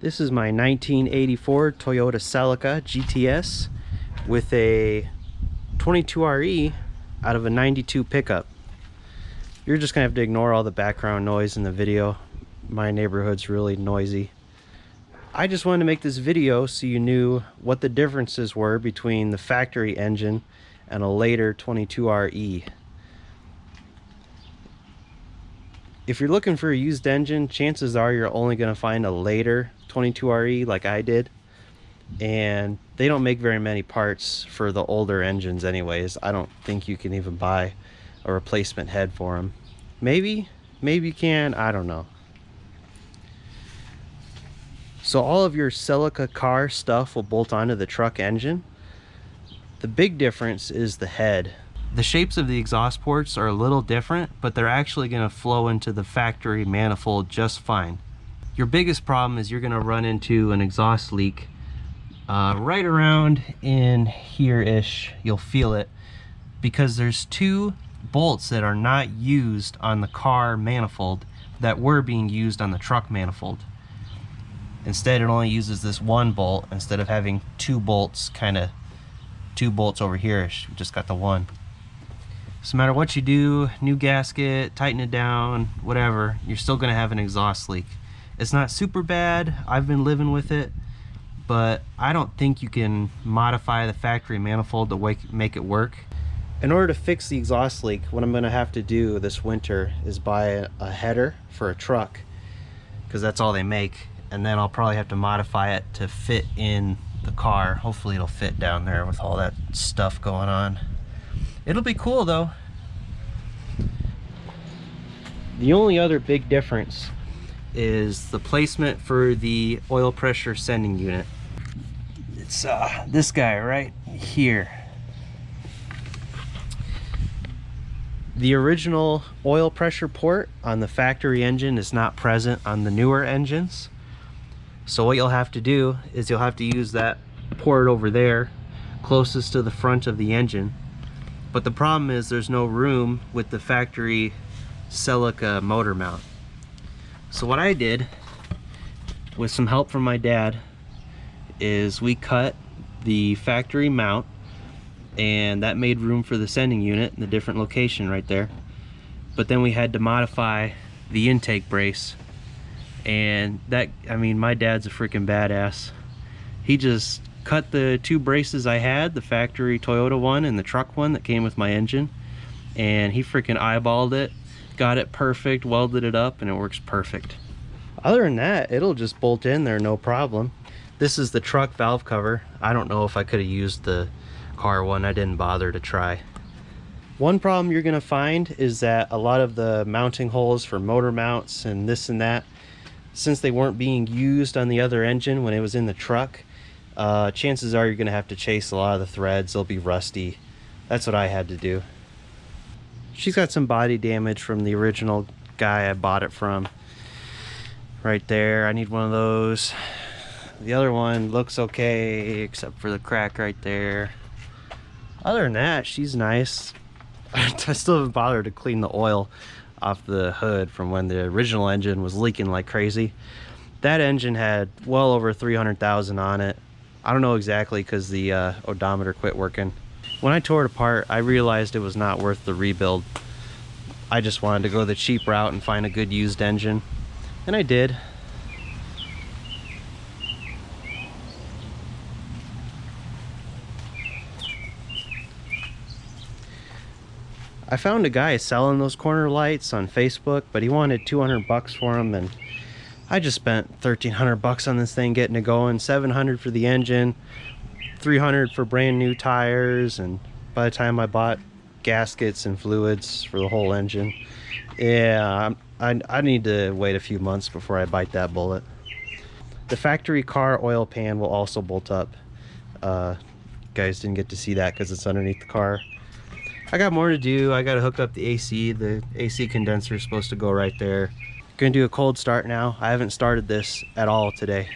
This is my 1984 Toyota Celica GTS with a 22RE out of a 92 pickup. You're just gonna have to ignore all the background noise in the video. My neighborhood's really noisy. I just wanted to make this video so you knew what the differences were between the factory engine and a later 22RE. If you're looking for a used engine, chances are you're only going to find a later 22RE like I did. And they don't make very many parts for the older engines anyways. I don't think you can even buy a replacement head for them. Maybe you can, I don't know. So all of your Celica car stuff will bolt onto the truck engine. The big difference is the head. The shapes of the exhaust ports are a little different, but they're actually going to flow into the factory manifold just fine. Your biggest problem is you're going to run into an exhaust leak right around in here-ish. You'll feel it because there's two bolts that are not used on the car manifold that were being used on the truck manifold. Instead, it only uses this one bolt instead of having two bolts, two bolts over here-ish. We just got the one. So no matter what you do, new gasket, tighten it down, whatever, you're still going to have an exhaust leak. It's not super bad. I've been living with it, but I don't think you can modify the factory manifold to make it work. In order to fix the exhaust leak, what I'm going to have to do this winter is buy a header for a truck, because that's all they make, and then I'll probably have to modify it to fit in the car. Hopefully it'll fit down there with all that stuff going on. It'll be cool though. The only other big difference is the placement for the oil pressure sending unit. It's this guy right here. The original oil pressure port on the factory engine is not present on the newer engines. So what you'll have to do is you'll have to use that port over there closest to the front of the engine. But the problem is there's no room with the factory Celica motor mount. So what I did, with some help from my dad, is we cut the factory mount, and that made room for the sending unit in the different location right there. But then we had to modify the intake brace, and that, I mean, my dad's a freaking badass. He just cut the two braces I had, the factory Toyota one and the truck one that came with my engine, and he freaking eyeballed it, got it perfect, welded it up, and it works perfect. Other than that, it'll just bolt in there no problem. This is the truck valve cover. I don't know if I could have used the car one. I didn't bother to try. One problem you're gonna find is that a lot of the mounting holes for motor mounts and this and that, since they weren't being used on the other engine when it was in the truck, chances are you're gonna have to chase a lot of the threads. They'll be rusty. That's what I had to do. She's got some body damage from the original guy I bought it from. Right there, I need one of those. The other one looks okay, except for the crack right there. Other than that, she's nice. I still haven't bothered to clean the oil off the hood from when the original engine was leaking like crazy. That engine had well over 300,000 on it. I don't know exactly because the odometer quit working. When I tore it apart, I realized it was not worth the rebuild. I just wanted to go the cheap route and find a good used engine, and I did. I found a guy selling those corner lights on Facebook, but he wanted 200 bucks for them, and I just spent 1,300 bucks on this thing getting it going. 700 for the engine, 300 for brand new tires, and by the time I bought gaskets and fluids for the whole engine, yeah, I need to wait a few months before I bite that bullet. The factory car oil pan will also bolt up. Guys didn't get to see that because it's underneath the car. I got more to do. I got to hook up the AC. The AC condenser is supposed to go right there. Gonna do a cold start now. I haven't started this at all today.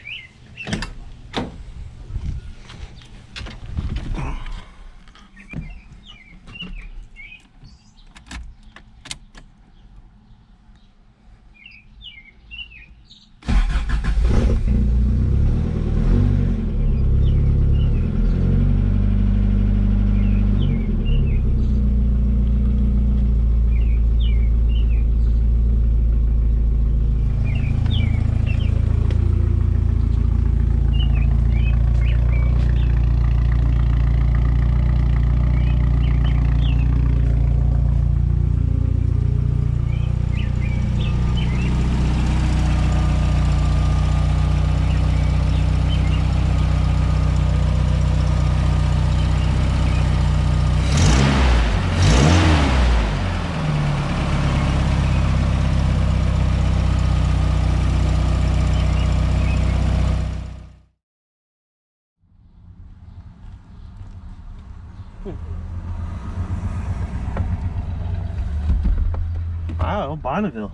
Wow, Bonneville.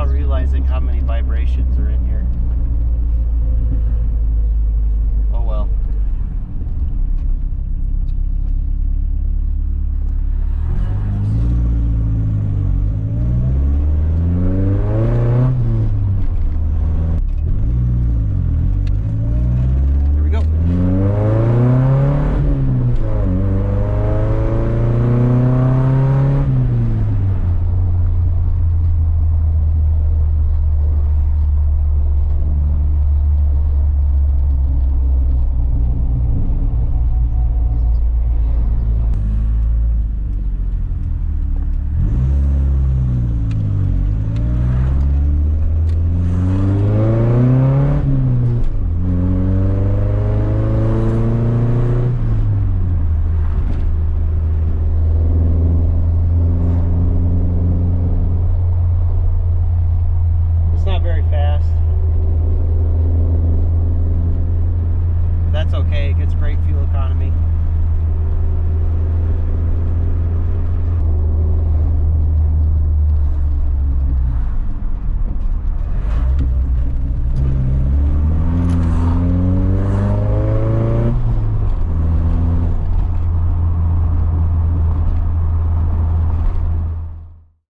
Realizing how many vibrations are in here. Oh well. Here we go. Very fast. That's okay, it gets great fuel economy.